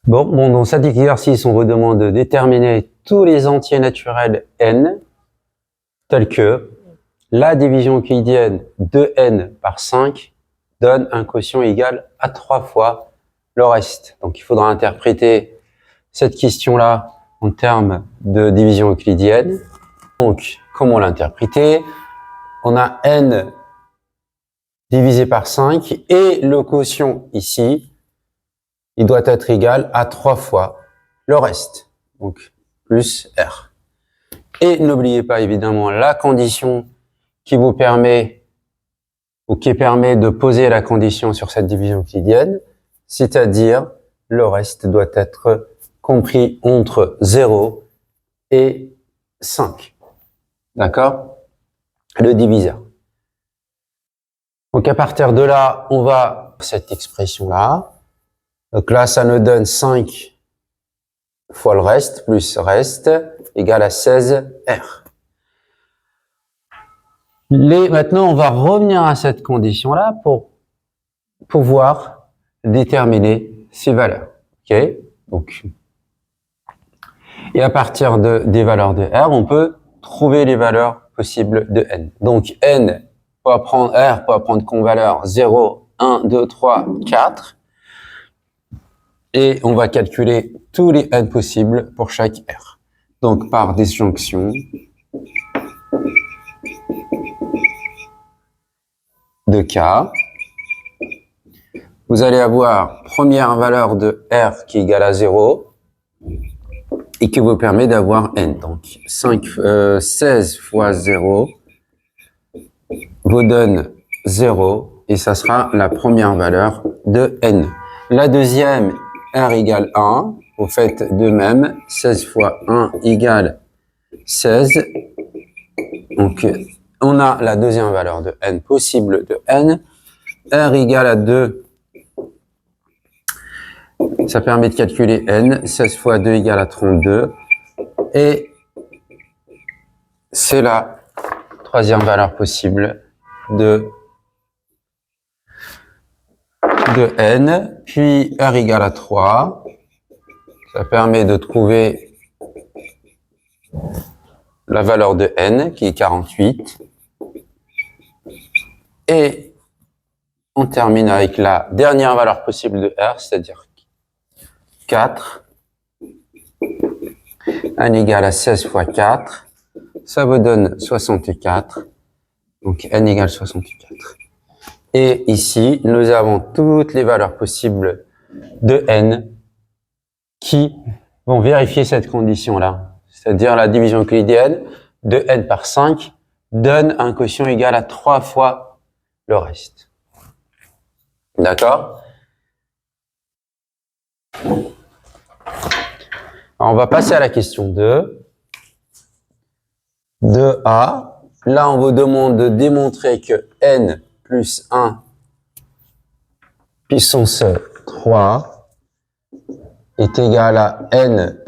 Bon, dans cet exercice, on vous demande de déterminer tous les entiers naturels n, tels que la division euclidienne de n par 5 donne un quotient égal à 3 fois le reste. Donc, il faudra interpréter cette question-là en termes de division euclidienne. Donc, comment l'interpréter? On a n divisé par 5 et le quotient ici, il doit être égal à 3 fois le reste, donc plus R. Et n'oubliez pas évidemment la condition qui vous permet, ou qui permet de poser la condition sur cette division euclidienne, c'est-à-dire le reste doit être compris entre 0 et 5. D'accord? Le diviseur. Donc à partir de là, on va cette expression-là. Donc là, ça nous donne 5 fois le reste, plus reste, égale à 16R. Maintenant, on va revenir à cette condition-là pour pouvoir déterminer ces valeurs. Ok? Donc, et à partir des valeurs de R, on peut trouver les valeurs possibles de N. Donc, N, R peut prendre comme valeur 0, 1, 2, 3, 4. Et on va calculer tous les n possibles pour chaque R. Donc, par disjonction de K, vous allez avoir première valeur de R qui est égale à 0 et qui vous permet d'avoir n. Donc, 16 fois 0 vous donne 0 et ça sera la première valeur de n. La deuxième, R égale 1, vous faites de même, 16 fois 1 égale 16. Donc, on a la deuxième valeur de n possible de n. R égale à 2, ça permet de calculer n. 16 fois 2 égale à 32. Et c'est la troisième valeur possible de n. Puis R égale à 3. Ça permet de trouver la valeur de n, qui est 48. Et on termine avec la dernière valeur possible de R, c'est-à-dire 4. n égale à 16 fois 4. Ça vous donne 64. Donc n égale 64. Et ici, nous avons toutes les valeurs possibles de n qui vont vérifier cette condition-là. C'est-à-dire la division euclidienne de n par 5 donne un quotient égal à 3 fois le reste. D'accord? Alors, on va passer à la question 2. 2a. Là, on vous demande de démontrer que n plus 1 puissance 3 est égal à n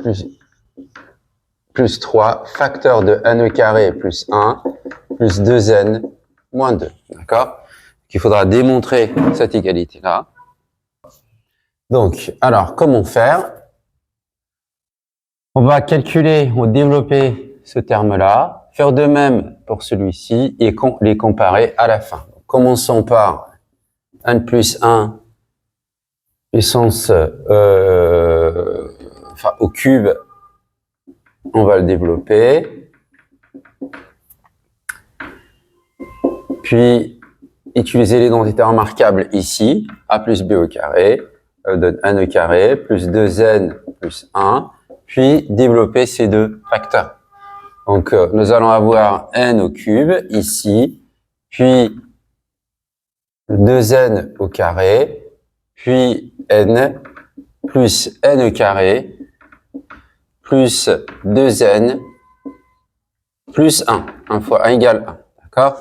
plus 3 facteur de n au carré plus 1 plus 2n moins 2. D'accord? Il faudra démontrer cette égalité-là. Donc, alors, comment faire? On va calculer ou développer ce terme-là, faire de même pour celui-ci et les comparer à la fin. Donc, commençons par n plus 1 puissance au cube, on va le développer. Puis, utiliser l'identité remarquable ici, a plus b au carré, donne n au carré, plus 2n plus 1, puis développer ces deux facteurs. Donc, nous allons avoir n au cube ici, puis 2n au carré, puis n, plus n au carré, plus 2n, plus 1. 1 fois 1 égale 1. D'accord?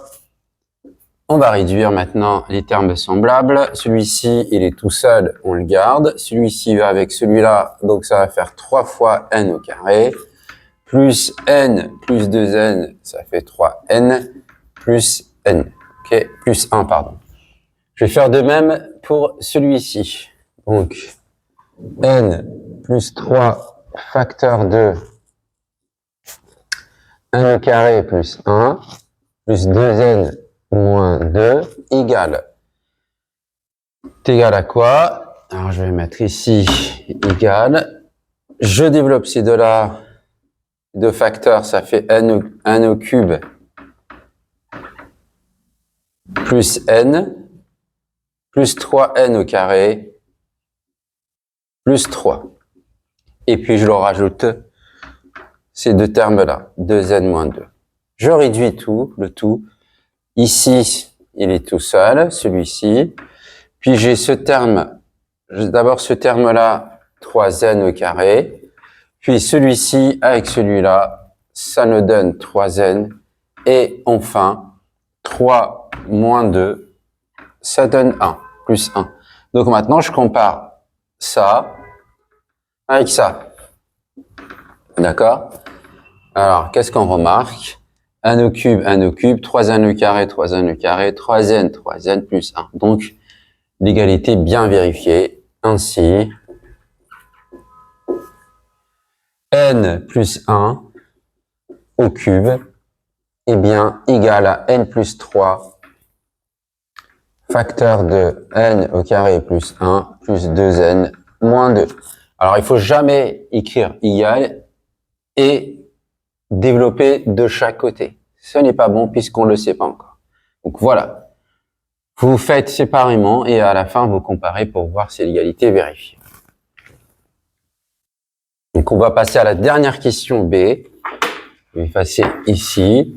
On va réduire maintenant les termes semblables. Celui-ci, il est tout seul, on le garde. Celui-ci va avec celui-là, donc ça va faire 3 fois n au carré, plus n plus 2n, ça fait 3n, plus n. Ok, plus 1, pardon. Je vais faire de même pour celui-ci. Donc, n plus 3 facteur de 1 au carré plus 1 plus 2n moins 2 égale. C'est égal à quoi? Alors, je vais mettre ici égal. Je développe ces deux-là. Deux facteurs, ça fait n au cube plus n plus 3n au carré plus 3. Et puis, je leur rajoute ces deux termes-là, 2n moins 2. Je réduis tout, le tout. Ici, il est tout seul, celui-ci. Puis, j'ai ce terme, d'abord ce terme-là, 3n au carré. Puis, celui-ci avec celui-là, ça nous donne 3n. Et enfin, 3 moins 2, ça donne 1, plus 1. Donc, maintenant, je compare ça avec ça. D'accord? Alors, qu'est-ce qu'on remarque? 1 au cube, 3n au carré, 3n au carré, 3n, 3n plus 1. Donc, l'égalité bien vérifiée. Ainsi, n plus 1 au cube est bien égal à n plus 3 facteur de n au carré plus 1 plus 2n moins 2. Alors, il faut jamais écrire égal et développer de chaque côté. Ce n'est pas bon puisqu'on ne le sait pas encore. Donc voilà. Vous faites séparément et à la fin, vous comparez pour voir si l'égalité est vérifiée. Donc on va passer à la dernière question B. Je vais effacer ici.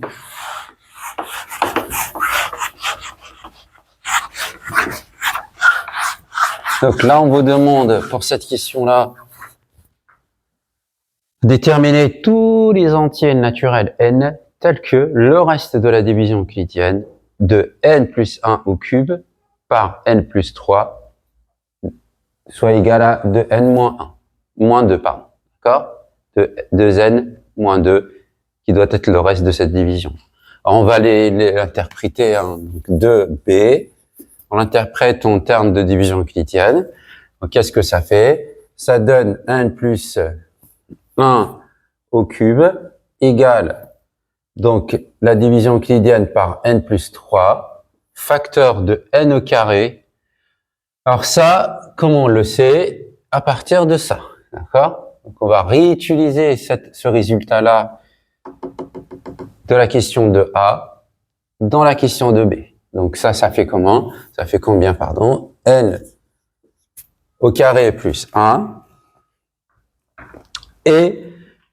Donc là, on vous demande pour cette question-là déterminer tous les entiers naturels n tels que le reste de la division euclidienne de n plus 1 au cube par n plus 3 soit égal à 2n moins 1, moins 2, pardon. D'accord? De 2n moins 2 qui doit être le reste de cette division. Alors on va l'interpréter en 2b. On l'interprète en termes de division euclidienne. Qu'est-ce que ça fait? Ça donne n plus 1 au cube égale donc la division euclidienne par n plus 3 facteur de n au carré. Alors ça, comment on le sait? À partir de ça, d'accord? Donc on va réutiliser ce résultat-là de la question de A dans la question de B. Donc ça fait comment? Ça fait combien, pardon? N au carré plus 1 et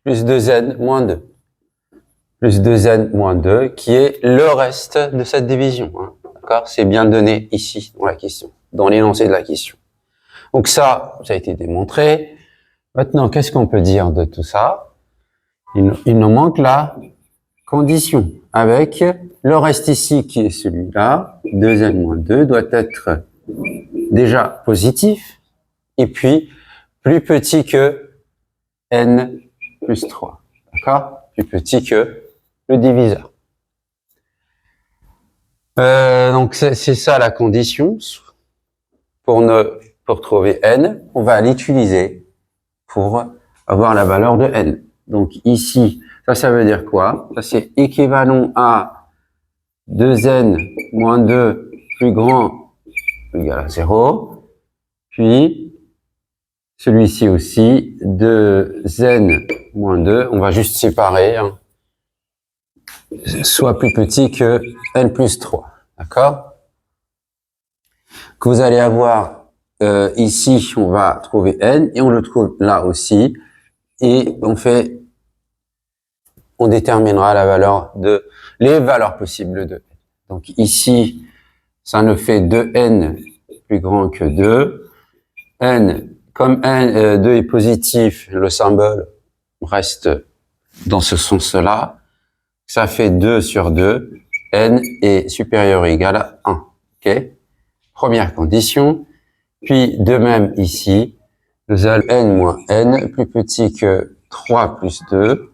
plus 2n moins 2. Plus 2n moins 2 qui est le reste de cette division. Hein. D'accord? C'est bien donné ici dans la question, dans l'énoncé de la question. Donc ça a été démontré. Maintenant, qu'est-ce qu'on peut dire de tout ça? Il nous manque la condition avec le reste ici qui est celui-là, 2n moins 2 doit être déjà positif et puis plus petit que n plus 3. D'accord? Plus petit que le diviseur. Donc c'est ça la condition. Pour trouver n, on va l'utiliser pour avoir la valeur de n. Donc ici, ça veut dire quoi? Ça c'est équivalent à 2n moins 2 plus grand ou égal à 0. Puis celui-ci aussi, 2n moins 2, on va juste séparer, hein, soit plus petit que n plus 3. D'accord? Que vous allez avoir ici, on va trouver n et on le trouve là aussi. Et on déterminera la valeur les valeurs possibles de n. Donc ici, ça nous fait 2n plus grand que 2. N, comme 2 est positif, le symbole reste dans ce sens-là. Ça fait 2 sur 2. N est supérieur ou égal à 1. OK? Première condition. Puis, de même ici, nous avons n moins n plus petit que 3 plus 2.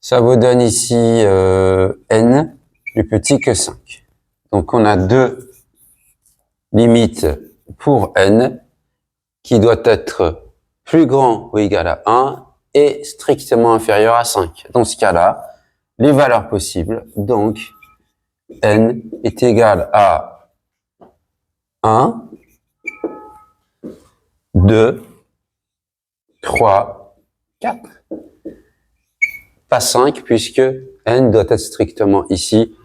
Ça vous donne ici n plus petit que 5. Donc, on a deux limites pour n qui doit être plus grand ou égal à 1 et strictement inférieur à 5. Dans ce cas-là, les valeurs possibles, donc n est égal à 1, 2, 3, 4. Pas 5 puisque n doit être strictement ici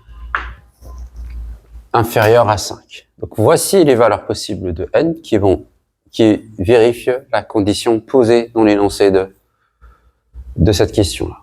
inférieur à 5. Donc voici les valeurs possibles de n qui vérifient la condition posée dans l'énoncé de cette question-là.